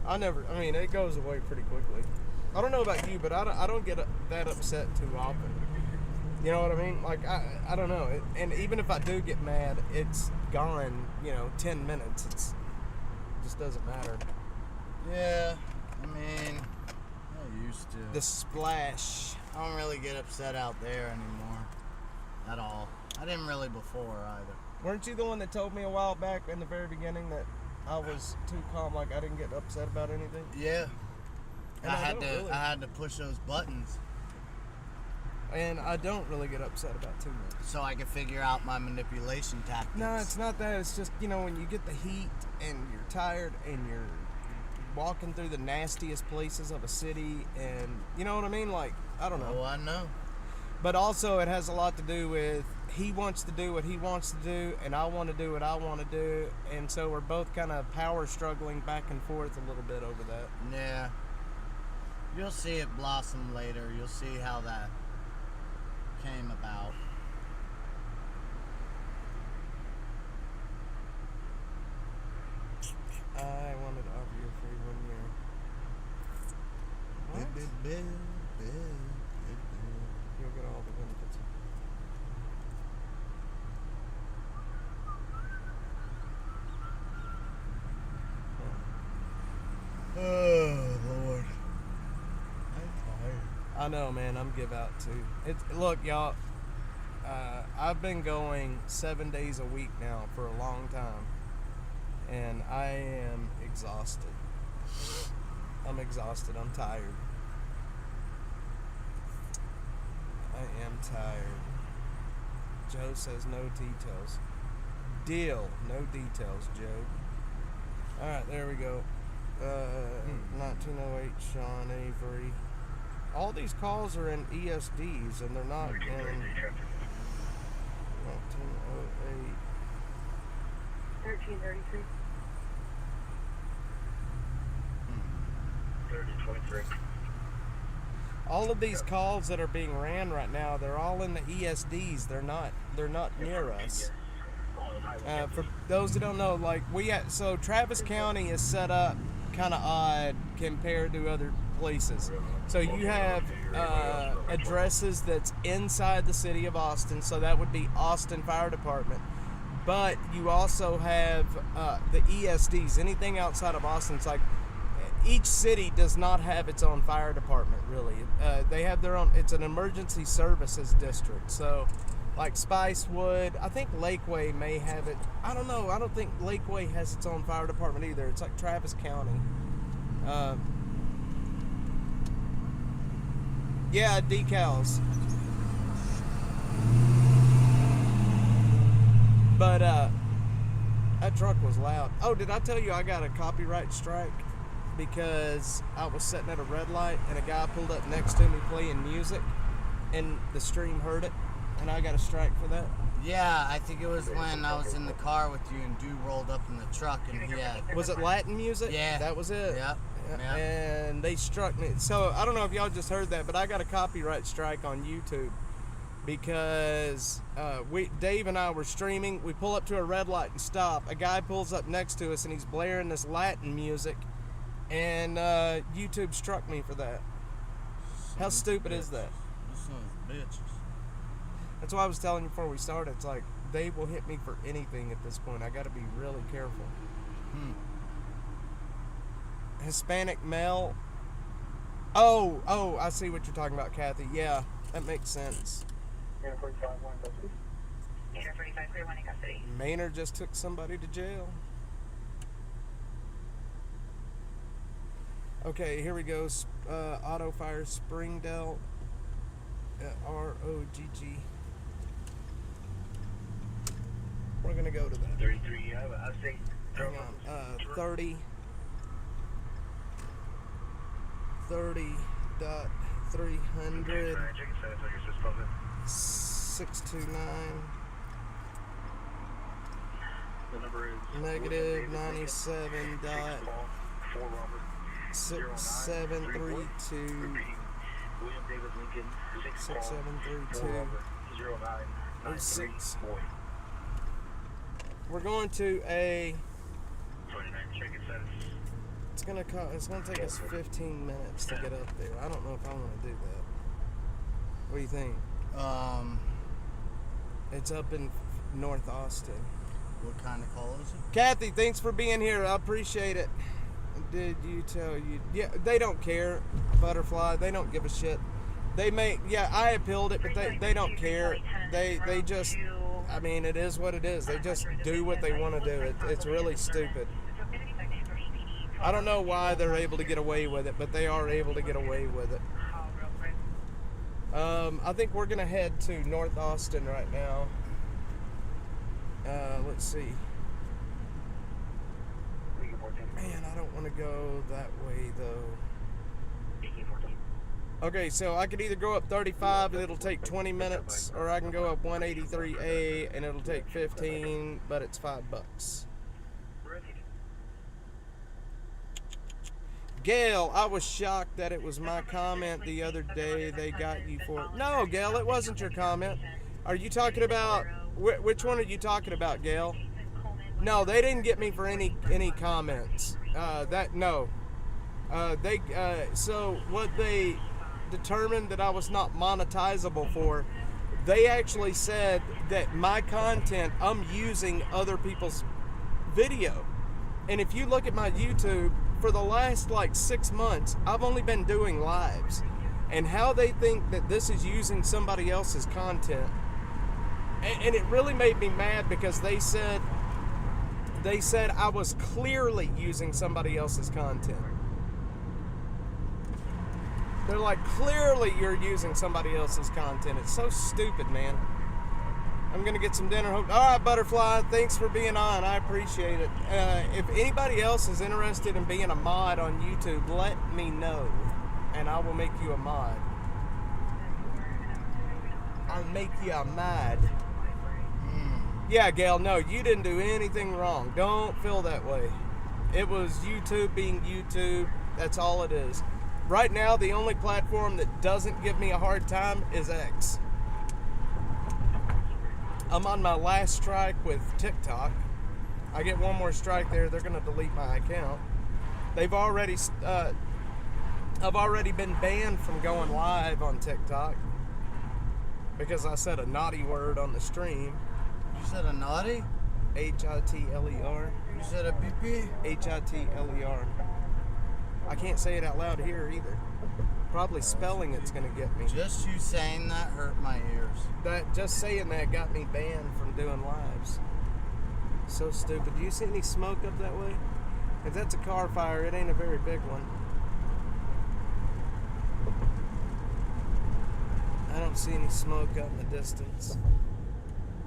I mean, it goes away pretty quickly. I don't know about you, but I don't get that upset too often. You know what I mean? Like, I don't know. And even if I do get mad, it's gone, 10 minutes. It just doesn't matter. Yeah, I mean, I used to. The splash. I don't really get upset out there anymore. At all. I didn't really before either. Weren't you the one that told me a while back in the very beginning that I was too calm, like I didn't get upset about anything? Yeah. And I had to push those buttons. And I don't really get upset about too much. So I could figure out my manipulation tactics. No, it's not that. It's just, when you get the heat and you're tired and you're walking through the nastiest places of a city and, you know what I mean? Like, I don't know. Oh, I know. But also it has a lot to do with he wants to do what he wants to do and I want to do what I want to do. And so we're both kind of power struggling back and forth a little bit over that. Yeah. You'll see it blossom later. You'll see how that came about. I wanted to offer you a free 1 year. What? You'll get all the benefits. Oh, Lord. I'm tired. I know, man. I'm give out too. Look, y'all. I've been going 7 days a week now for a long time, and I am exhausted. I'm exhausted. I'm tired. I am tired. Joe says no details. Deal. No details, Joe. Alright, there we go. 1908 Sean Avery. All these calls are in ESDs and they're not in 1908. 1333. 3023. All of these calls that are being ran right now, they're all in the ESDs. They're not near us. For those who don't know, so Travis County is set up kind of odd compared to other places. So you have addresses that's inside the city of Austin, so that would be Austin Fire Department. But you also have the ESDs, anything outside of Austin. It's like each city does not have its own fire department, really. They have their own. It's an emergency services district. So, like Spicewood, I think Lakeway may have it. I don't know. I don't think Lakeway has its own fire department either. It's like Travis County. Yeah, decals. But that truck was loud. Oh, did I tell you I got a copyright strike? Because I was sitting at a red light and a guy pulled up next to me playing music and the stream heard it and I got a strike for that. Yeah, I think it was when I was in the car with you and dude rolled up in the truck and he had... Was it Latin music? Yeah. That was it? Yep. Yeah. And they struck me. So I don't know if y'all just heard that, but I got a copyright strike on YouTube because Dave and I were streaming. We pull up to a red light and stop. A guy pulls up next to us and he's blaring this Latin music. And YouTube struck me for that. How stupid is that? Son of bitches. That's why I was telling you before we started. It's like they will hit me for anything at this point. I got to be really careful. Hispanic male. Oh, I see what you're talking about, Kathy. Yeah, that makes sense. Air 45, clear 1 in custody. Maynard just took somebody to jail. Okay, here we go. Auto Fire Springdale. ROGG. We're gonna go to that. 33, I think. Hang on. 30. 30.300. 629. The number is Negative 97.6732. William David Lincoln, 6732. 0993. 06. We're going to a. 29, check it says. It's gonna take us 15 minutes to get up there. I don't know if I want to do that. What do you think? It's up in North Austin. What kind of call is it? Kathy, thanks for being here. I appreciate it. Did you tell you? Yeah, they don't care. Butterfly, they don't give a shit. They may, yeah, I appealed it, but they don't care. They just, I mean, it is what it is. They just do what they want to do. It's really stupid. I don't know why they're able to get away with it, but they are able to get away with it. I think we're gonna head to North Austin right now. Let's see. Man, I don't want to go that way though. Okay, so I could either go up 35 and it'll take 20 minutes, or I can go up 183A and it'll take 15, but it's $5. Gail, I was shocked that it was my comment the other day they got you for. No, Gail, it wasn't your comment. Are you talking about, which one are you talking about, Gail? No, they didn't get me for any comments. So what they determined that I was not monetizable for, they actually said that my content, I'm using other people's video. And if you look at my YouTube, for the last like 6 months, I've only been doing lives. And how they think that this is using somebody else's content. And it really made me mad because they said I was clearly using somebody else's content. They're like, clearly you're using somebody else's content. It's so stupid, man. I'm gonna get some dinner. All right, Butterfly, thanks for being on. I appreciate it. If anybody else is interested in being a mod on YouTube, let me know, and I will make you a mod. I'll make you a mod. Yeah, Gail, no, you didn't do anything wrong. Don't feel that way. It was YouTube being YouTube. That's all it is. Right now, the only platform that doesn't give me a hard time is X. I'm on my last strike with TikTok. I get one more strike there, they're going to delete my account. I've already been banned from going live on TikTok because I said a naughty word on the stream. You said a naughty? Hitler. You said a pee-pee? Hitler. I can't say it out loud here either. Probably spelling it's gonna get me. Just you saying that hurt my ears. Just saying that got me banned from doing lives. So stupid. Do you see any smoke up that way? If that's a car fire, it ain't a very big one. I don't see any smoke out in the distance.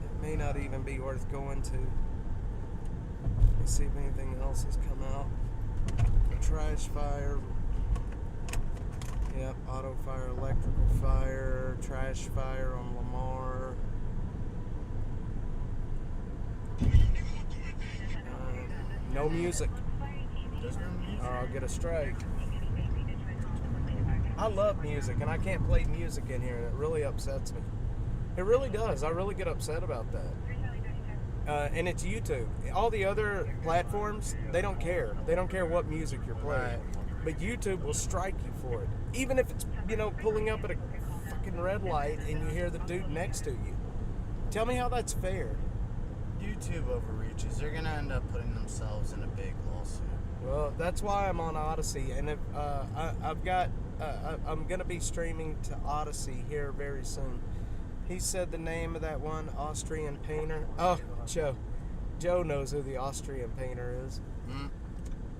It may not even be worth going to. Let me see if anything else has come out. A trash fire. Yep, auto fire, electrical fire, trash fire on Lamar. No music. Or I'll get a strike. I love music, and I can't play music in here, and it really upsets me. It really does. I really get upset about that. And it's YouTube. All the other platforms, they don't care. They don't care what music you're playing. Right. But YouTube will strike you for it. Even if it's, pulling up at a fucking red light and you hear the dude next to you. Tell me how that's fair. YouTube overreaches. They're going to end up putting themselves in a big lawsuit. Well, that's why I'm on Odyssey. And if I'm going to be streaming to Odyssey here very soon. He said the name of that one Austrian painter. Oh, Joe. Joe knows who the Austrian painter is. Mm.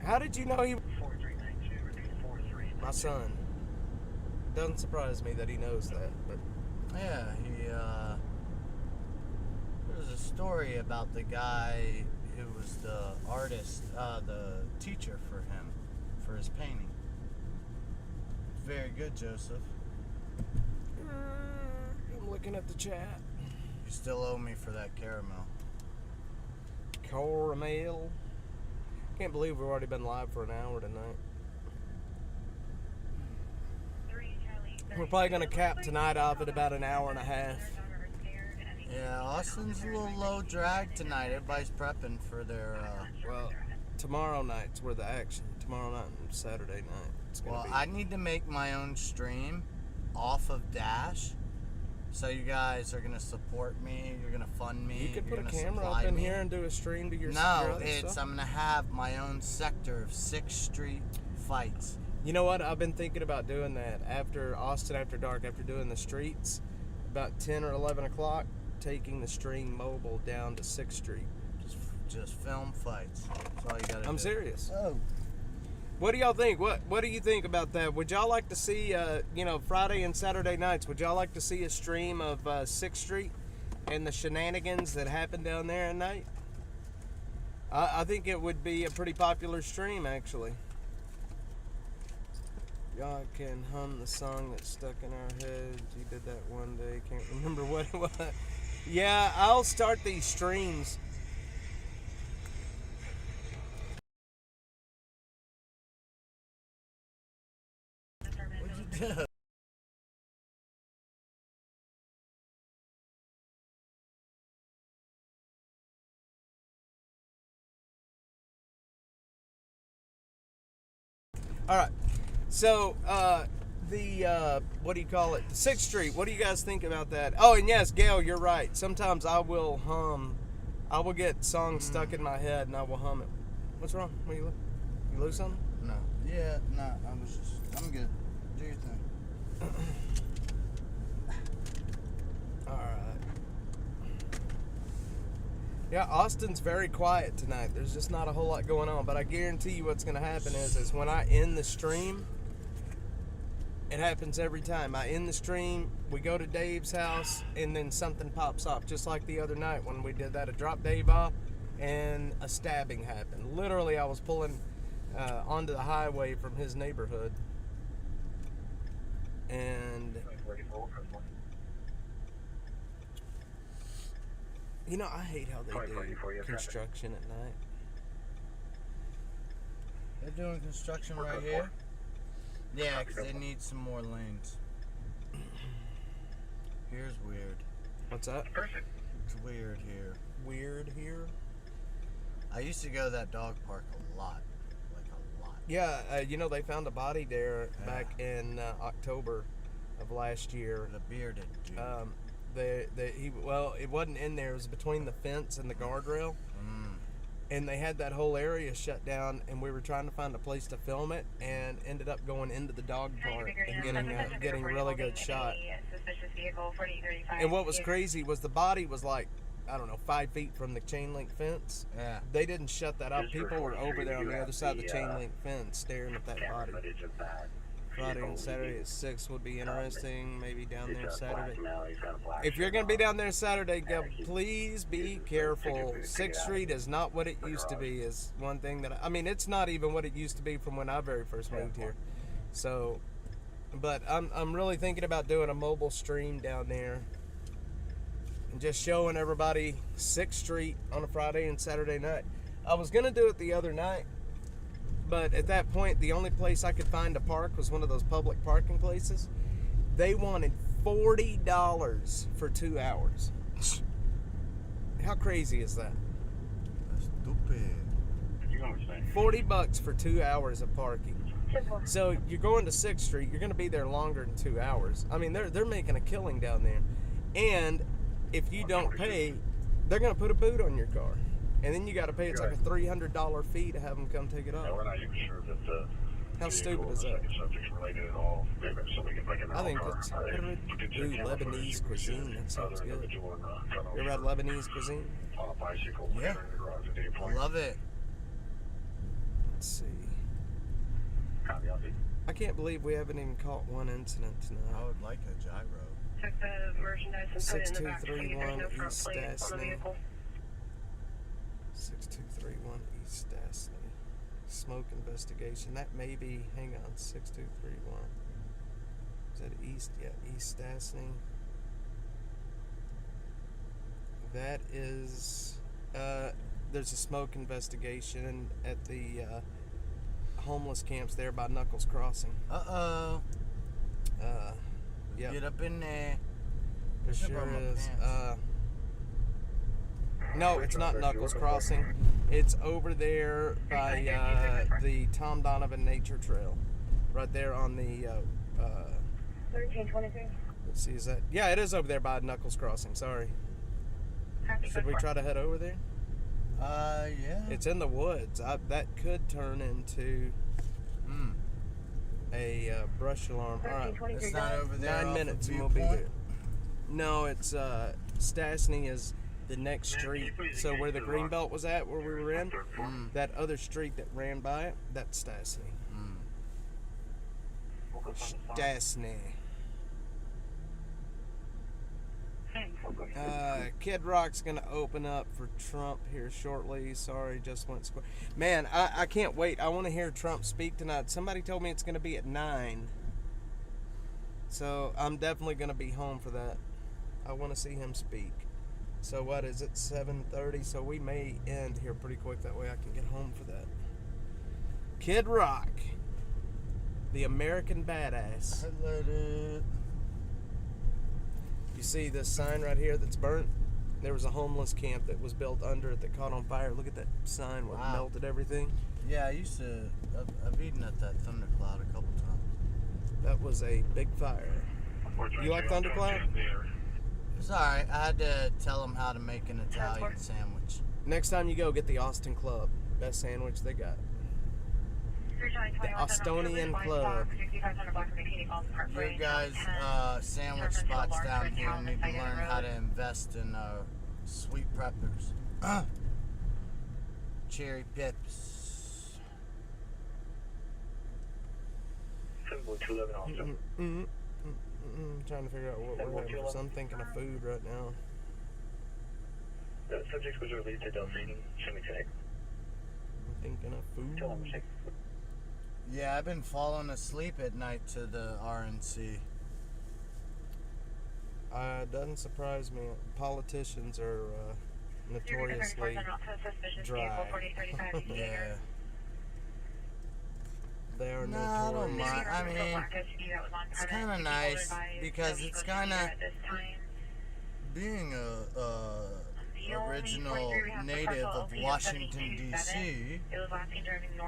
How did you know he... My son. Doesn't surprise me that he knows that, but... Yeah, There was a story about the guy who was the artist, the teacher for him, for his painting. Very good, Joseph. I'm looking at the chat. You still owe me for that caramel. Caramel. Can't believe we've already been live for an hour tonight. We're probably going to cap tonight off at about an hour and a half. Yeah, Austin's a little low drag tonight. Everybody's prepping for their. Well, tomorrow night's where the action. Tomorrow night and Saturday night. It's gonna Well, be. I need to make my own stream off of Dash. So you guys are gonna support me. You're gonna fund me. You could you're put a gonna camera supply up in me. here and do a stream to your. your No, other it's stuff. I'm gonna have my own sector of 6th Street fights. You know what? I've been thinking about doing that after Austin After Dark, after doing the streets, about 10 or 11 o'clock, taking the stream mobile down to 6th Street. Just film fights. That's all you gotta do. I'm serious. Oh. What do y'all think? What do you think about that? Would y'all like to see, Friday and Saturday nights, would y'all like to see a stream of 6th Street and the shenanigans that happen down there at night? I think it would be a pretty popular stream, actually. Y'all can hum the song that's stuck in our heads. You did that one day. Can't remember what it was. Yeah, I'll start these streams. What'd you do? All right. So, what do you call it? 6th Street. What do you guys think about that? Oh, and yes, Gail, you're right. Sometimes I will hum. I will get songs stuck in my head and I will hum it. What's wrong? What you lose something? No. Yeah, no. I'm good. Do your thing. All right. Yeah, Austin's very quiet tonight. There's just not a whole lot going on. But I guarantee you what's going to happen is when I end the stream, it happens every time. I end the stream, we go to Dave's house, and then something pops off. Just like the other night when we did that. I dropped Dave off, and a stabbing happened. Literally, I was pulling onto the highway from his neighborhood. And... You know, I hate how they do construction at night. They're doing construction right here? Yeah, because they need some more lanes. Here's weird. What's that? Perfect. It's weird here. Weird here? I used to go to that dog park a lot. Like a lot. Yeah, they found a body there back in October of last year. The bearded dude. It wasn't in there. It was between the fence and the guardrail. And they had that whole area shut down, and we were trying to find a place to film it, and ended up going into the dog park and getting a really good shot. And what was crazy was the body was like, I don't know, 5 feet from the chain link fence. Yeah. They didn't shut that up. People were over there on the other side of the chain link fence staring at that body. Friday and Saturday at 6 would be interesting. Maybe down there Saturday. If you're going to be down there Saturday, please be careful. 6th Street is not what it used to be. Is one thing that it's not even what it used to be from when I very first moved here. So, but I'm really thinking about doing a mobile stream down there and just showing everybody 6th Street on a Friday and Saturday night. I was going to do it the other night. But at that point, the only place I could find to park was one of those public parking places. They wanted $40 for 2 hours. How crazy is that? That's stupid. $40 for 2 hours of parking. So you're going to 6th Street, you're going to be there longer than 2 hours. I mean, they're making a killing down there. And if you don't pay, they're going to put a boot on your car. And then you got to pay, it's like a $300 fee to have them come take it off. We're not even sure that the How stupid is that? subject's related at all. Maybe somebody can make an I think that's Lebanese cuisine. That sounds good. You ever had Lebanese cuisine? Yeah. I love it. Let's see. I can't believe we haven't even caught one incident I tonight. would like a gyro. Took the merchandise and put it in the back. 6231 There's no front East plate on the Stastney. vehicle. 6231 East Stastney. Smoke investigation. That may be, hang on, 6231. Is that East? Yeah, East Stastney. That is, there's a smoke investigation at the homeless camps there by Knuckles Crossing. Uh-oh. Yeah. Get up in there. It Zip sure on my is. pants. No, it's not Knuckles Crossing. It's over there by the Tom Donovan Nature Trail. Right there on the, 1323. let's see, is that? Yeah, it is over there by Knuckles Crossing. Sorry. Happy Should we try to head over there? Yeah. It's in the woods. That could turn into a brush alarm. All right. 1323. It's not over there. 9 off minutes of and we'll be Viewpoint? there. No, it's Stastney is the next street. So where the Greenbelt was at, where we were in, that other street that ran by it, that's Stastney. Stastney. Kid Rock's gonna open up for Trump here shortly. Sorry, just went square. Man, I can't wait. I want to hear Trump speak tonight. Somebody told me it's gonna be at 9. So I'm definitely gonna be home for that. I want to see him speak. So what is it? 7:30. So we may end here pretty quick. That way I can get home for that. Kid Rock, the American badass. I let it. You see this sign right here that's burnt? There was a homeless camp that was built under it that caught on fire. Look at that sign where it Wow. melted everything. Yeah, I used to. I've eaten at that Thundercloud a couple times. That was a big fire. You like Thundercloud? It's alright. I had to tell them how to make an Italian sandwich. Next time you go, get the Austin Club. Best sandwich they got. The Austonian Club. Your guys' sandwich spots down here need to learn how to invest in sweet preppers. Cherry pips. 7.211 also. Trying to figure out what we're having for. I'm thinking of food right now. The subject was released to Delphine. Should we check? I'm thinking of food. Tell them to check. Yeah, I've been falling asleep at night to the RNC. Doesn't surprise me. Politicians are notoriously dry. Yeah. They are No, I don't notorious. mind. I mean, it's kind of nice because it's kind of being a original native of Washington, D.C.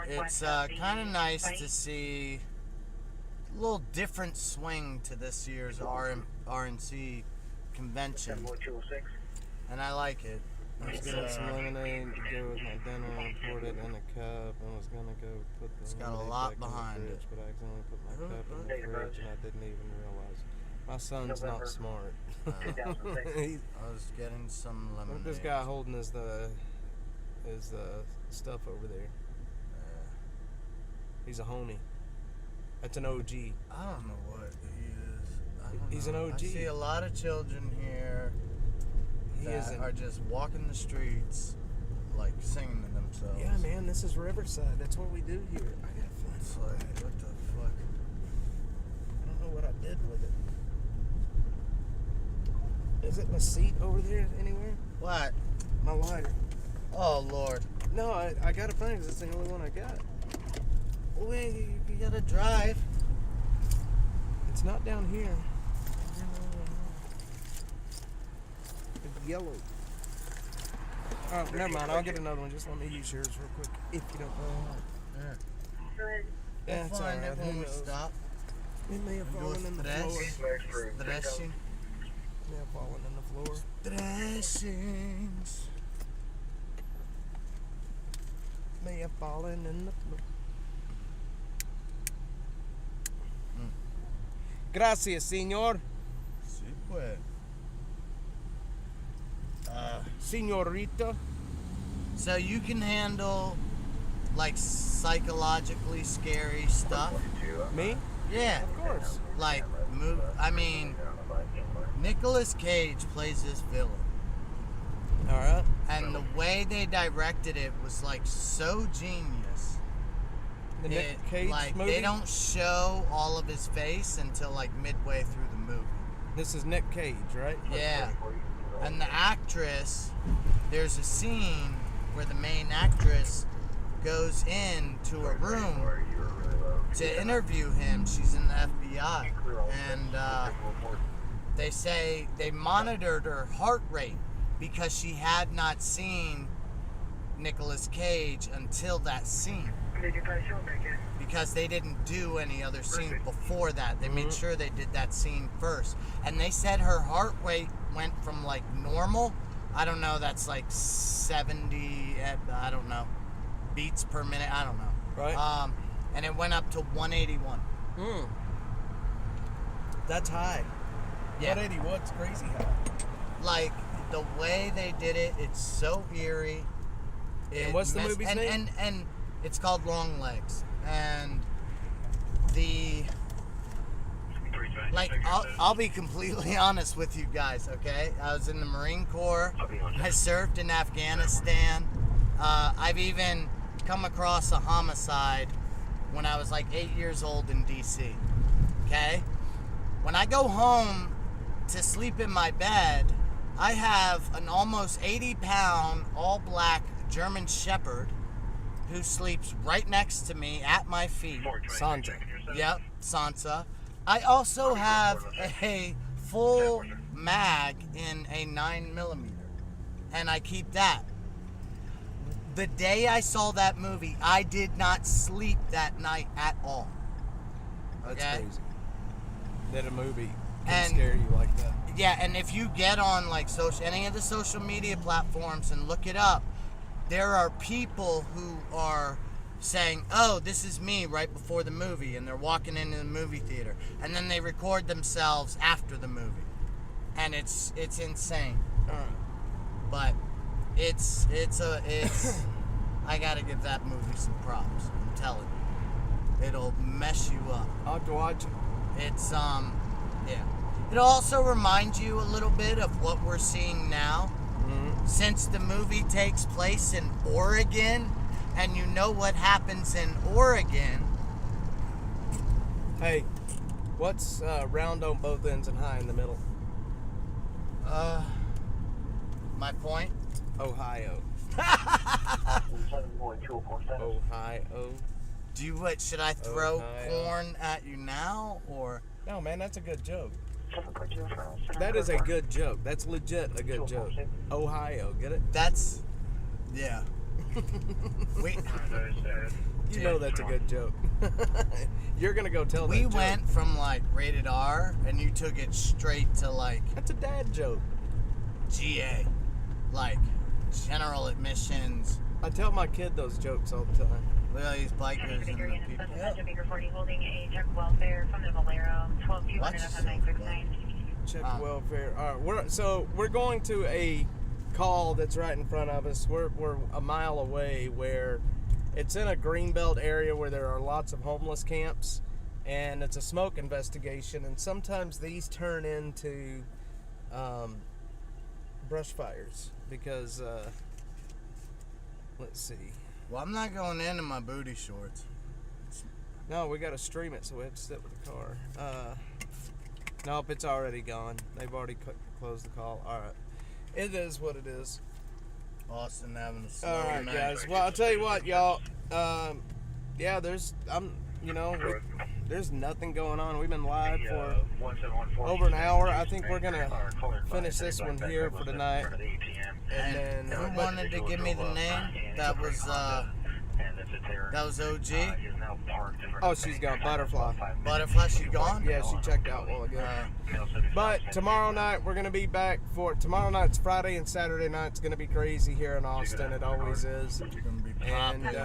It's kind of nice to see a little different swing to this year's RNC convention, 7.206. and I like it. I was It's, getting some lemonade to go with my dinner and poured it in a cup. I was gonna go put the It's got a lemonade lot back behind in the fridge, it. but I accidentally put my cup in the fridge and I didn't even realize. My son's not November. smart. 2006. He's, I was getting some look lemonade. at this guy holding his stuff over there. He's a homie. That's an OG. I don't know what he is. I don't He's know. an OG. I see a lot of children here He that isn't. are just walking the streets, like singing to themselves. Yeah, man, this is Riverside. That's what we do here. I gotta It's find like, it. what the fuck? I don't know what I did with it. Is it in a seat over there anywhere? What? My lighter. Oh Lord. No, I gotta find it 'cause it's the only one I got. Wait, you gotta drive. It's not down here. It's yellow. Oh, never mind. I'll get another one. Just let me use yours real quick, if you don't mind. Yeah. Yeah, it's Find alright. it when we stop. It may have fallen in the Dress. floor. Dressing. It may have fallen in the floor. Dressings. May have fallen in the floor. Gracias, señor. Sí, pues. Señorita. So you can handle like psychologically scary stuff. Me? Yeah. Of course. Like, I mean, Nicolas Cage plays this villain. All right. And the way they directed it was like so genius. The Nick Cage like movie. they don't show all of his face until like midway through the movie. This is Nick Cage, right? Yeah. And the actress, there's a scene where the main actress goes into a room to interview him. She's in the FBI. And they say they monitored her heart rate because she had not seen Nicolas Cage until that scene. Did you press your back in? Because they didn't do any other scenes before that. They made sure they did that scene first. And they said her heart rate went from like normal, I don't know, that's like 70, I don't know, beats per minute, I don't know. Right. And it went up to 181. That's high. Yeah. 181's crazy high. Like, the way they did it, it's so eerie. And what's the movie's name? And it's called Long Legs. And the... Like, I'll be completely honest with you guys, okay? I was in the Marine Corps. I served in Afghanistan. I've even come across a homicide when I was like 8 years old in D.C., okay? When I go home to sleep in my bed, I have an almost 80-pound, all-black German Shepherd who sleeps right next to me at my feet. Sansa. Yep, Sansa. I also have a full mag in a 9mm, and I keep that. The day I saw that movie, I did not sleep that night at all. That's Okay? crazy. That a movie can And- scare you like that. Yeah, and if you get on like any of the social media platforms and look it up, there are people who are saying, "Oh, this is me," right before the movie, and they're walking into the movie theater, and then they record themselves after the movie, and it's insane. But it's I gotta give that movie some props. I'm telling you, it'll mess you up. I'll have to watch it. It's yeah. It'll also remind you a little bit of what we're seeing now. Since the movie takes place in Oregon, and you know what happens in Oregon. Hey, what's round on both ends and high in the middle? My point? Ohio. Ohio. Should I throw Ohio. corn at you now, or? No, man, that's a good joke. That is a good joke. That's legit a good joke. Ohio, get it? That's, yeah. You know that's a good joke. You're gonna go tell that We joke. went from like rated R, and you took it straight to like That's a dad joke. GA, like general admissions. I tell my kid those jokes all the time. Look at these bikers and the Unit people. Special Baker 40 holding a check welfare from the Valero 12200 Watch FM 969. Check welfare. All right, we're going to a call that's right in front of us. We're a mile away, where it's in a greenbelt area where there are lots of homeless camps, and it's a smoke investigation. And sometimes these turn into brush fires because let's see. Well, I'm not going in my booty shorts. No, we got to stream it, so we have to sit with the car. Nope, it's already gone. They've already closed the call. All right. It is what it is. Austin having a slow All right, night. guys. Well, I'll tell you what, y'all. Yeah, there's nothing going on. We've been live for over an hour. I think we're gonna finish this one here for tonight. And then, who wanted to give me the name? That was OG. oh, she's gone. Butterfly. Butterfly, she gone? Yeah, she checked out a while ago. But tomorrow night we're gonna be back for tomorrow night's Friday and Saturday night's gonna be crazy here in Austin. It always is. It's gonna be And popping.